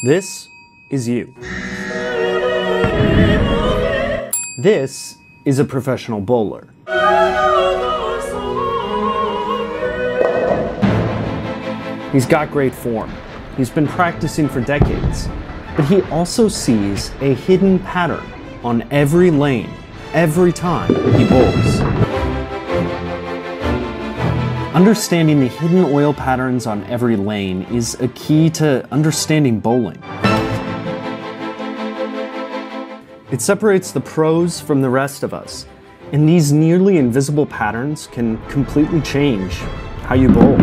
This is you. This is a professional bowler. He's got great form. He's been practicing for decades, but he also sees a hidden pattern on every lane, every time he bowls. Understanding the hidden oil patterns on every lane is a key to understanding bowling. It separates the pros from the rest of us, and these nearly invisible patterns can completely change how you bowl.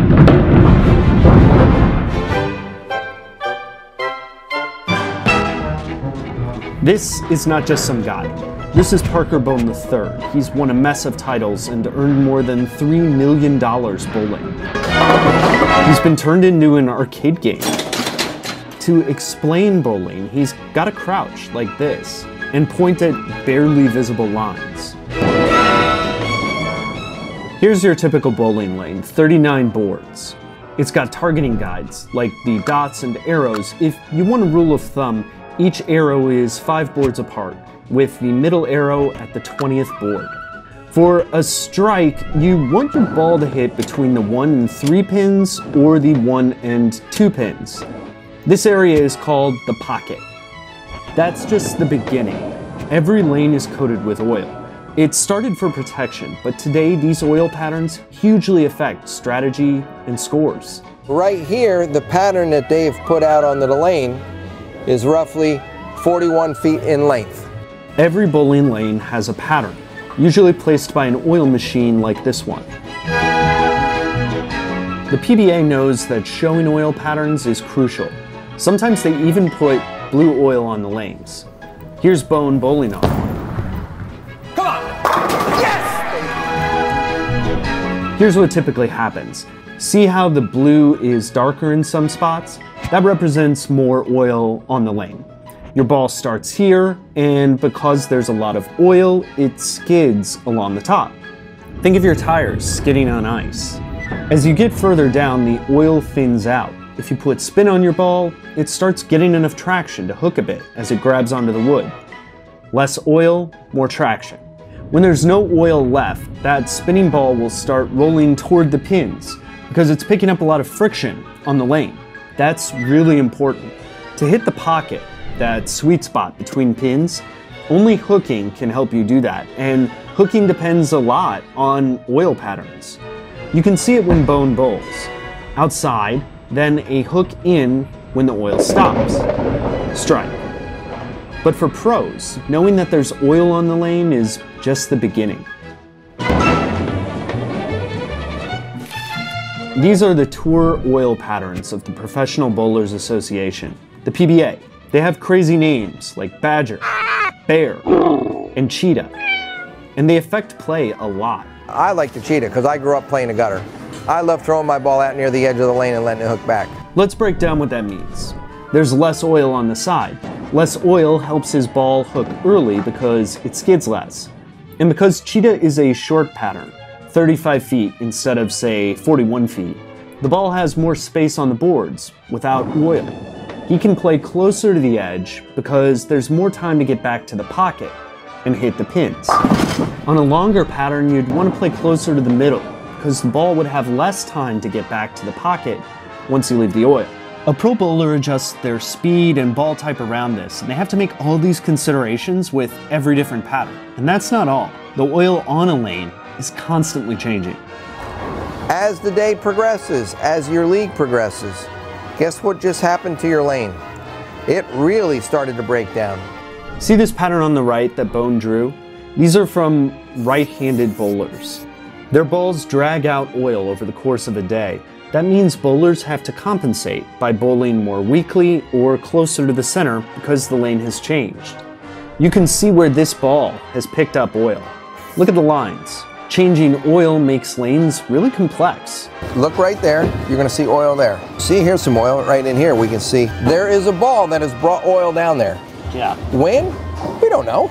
This is not just some guy. This is Parker Bone III. He's won a mess of titles and earned more than $3 million bowling. He's been turned into an arcade game. To explain bowling, he's got to crouch like this and point at barely visible lines. Here's your typical bowling lane, 39 boards. It's got targeting guides, like the dots and arrows. If you want a rule of thumb, each arrow is 5 boards apart, with the middle arrow at the 20th board. For a strike, you want your ball to hit between the 1 and 3 pins or the 1 and 2 pins. This area is called the pocket. That's just the beginning. Every lane is coated with oil. It started for protection, but today these oil patterns hugely affect strategy and scores. Right here, the pattern that Dave put out onto the lane is roughly 41 feet in length. Every bowling lane has a pattern, usually placed by an oil machine like this one. The PBA knows that showing oil patterns is crucial. Sometimes they even put blue oil on the lanes. Here's Bone bowling on one. Come on! Yes! Here's what typically happens. See how the blue is darker in some spots? That represents more oil on the lane. Your ball starts here, and because there's a lot of oil, it skids along the top. Think of your tires skidding on ice. As you get further down, the oil thins out. If you put spin on your ball, it starts getting enough traction to hook a bit as it grabs onto the wood. Less oil, more traction. When there's no oil left, that spinning ball will start rolling toward the pins because it's picking up a lot of friction on the lane. That's really important. To hit the pocket, that sweet spot between pins, only hooking can help you do that, and hooking depends a lot on oil patterns. You can see it when Bone bowls. Outside, then a hook in when the oil stops. Strike. But for pros, knowing that there's oil on the lane is just the beginning. These are the tour oil patterns of the Professional Bowlers Association, the PBA. They have crazy names like Badger, Bear, and Cheetah, and they affect play a lot. I like the Cheetah because I grew up playing the gutter. I love throwing my ball out near the edge of the lane and letting it hook back. Let's break down what that means. There's less oil on the side. Less oil helps his ball hook early because it skids less. And because Cheetah is a short pattern, 35 feet instead of, say, 41 feet, the ball has more space on the boards without oil. He can play closer to the edge because there's more time to get back to the pocket and hit the pins. On a longer pattern, you'd want to play closer to the middle because the ball would have less time to get back to the pocket once you leave the oil. A pro bowler adjusts their speed and ball type around this, and they have to make all these considerations with every different pattern. And that's not all. The oil on a lane is constantly changing. As the day progresses, as your league progresses, guess what just happened to your lane? It really started to break down. See this pattern on the right that Bone drew? These are from right-handed bowlers. Their balls drag out oil over the course of a day. That means bowlers have to compensate by bowling more weakly or closer to the center because the lane has changed. You can see where this ball has picked up oil. Look at the lines. Changing oil makes lanes really complex. Look right there, you're gonna see oil there. See, here's some oil right in here. We can see there is a ball that has brought oil down there. Yeah. When? We don't know.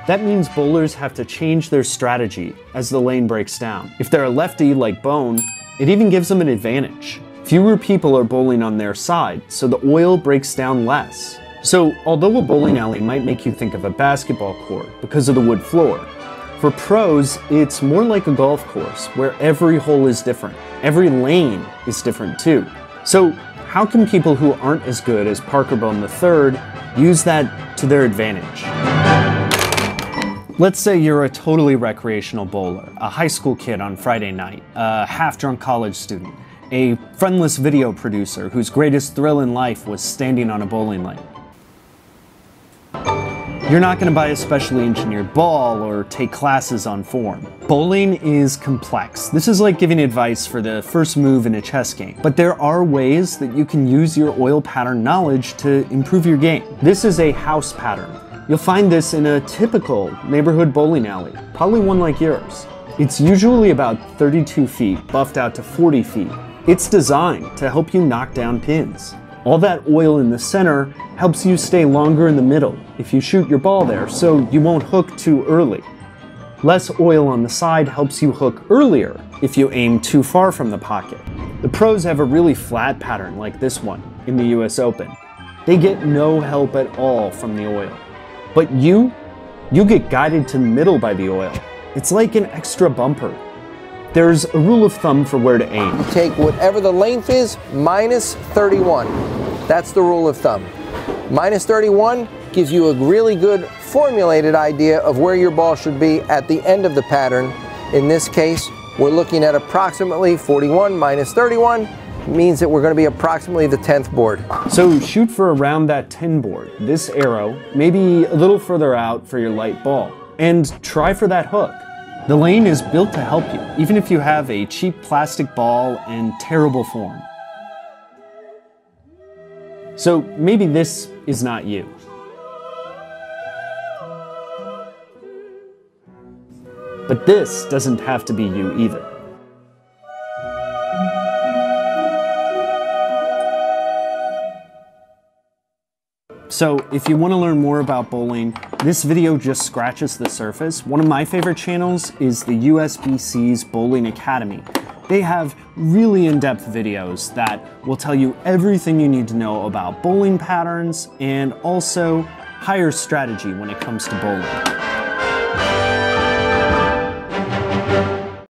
That means bowlers have to change their strategy as the lane breaks down. If they're a lefty like Bone, it even gives them an advantage. Fewer people are bowling on their side, so the oil breaks down less. So, although a bowling alley might make you think of a basketball court because of the wood floor, for pros, it's more like a golf course where every hole is different. Every lane is different too. So, how can people who aren't as good as Parker Bone III use that to their advantage? Let's say you're a totally recreational bowler, a high school kid on Friday night, a half-drunk college student, a friendless video producer whose greatest thrill in life was standing on a bowling lane. You're not going to buy a specially engineered ball or take classes on form. Bowling is complex. This is like giving advice for the first move in a chess game. But there are ways that you can use your oil pattern knowledge to improve your game. This is a house pattern. You'll find this in a typical neighborhood bowling alley, probably one like yours. It's usually about 32 feet, buffed out to 40 feet. It's designed to help you knock down pins. All that oil in the center helps you stay longer in the middle if you shoot your ball there, so you won't hook too early. Less oil on the side helps you hook earlier if you aim too far from the pocket. The pros have a really flat pattern like this one in the US Open. They get no help at all from the oil. But you get guided to middle by the oil. It's like an extra bumper. There's a rule of thumb for where to aim. Take whatever the length is minus 31. That's the rule of thumb. Minus 31 gives you a really good formulated idea of where your ball should be at the end of the pattern. In this case, we're looking at approximately 41 minus 31 means that we're going to be approximately the 10th board. So shoot for around that 10 board, this arrow, maybe a little further out for your light ball, and try for that hook. The lane is built to help you, even if you have a cheap plastic ball and terrible form. So maybe this is not you. But this doesn't have to be you either. So if you want to learn more about bowling, this video just scratches the surface. One of my favorite channels is the USBC's Bowling Academy. They have really in-depth videos that will tell you everything you need to know about bowling patterns and also higher strategy when it comes to bowling.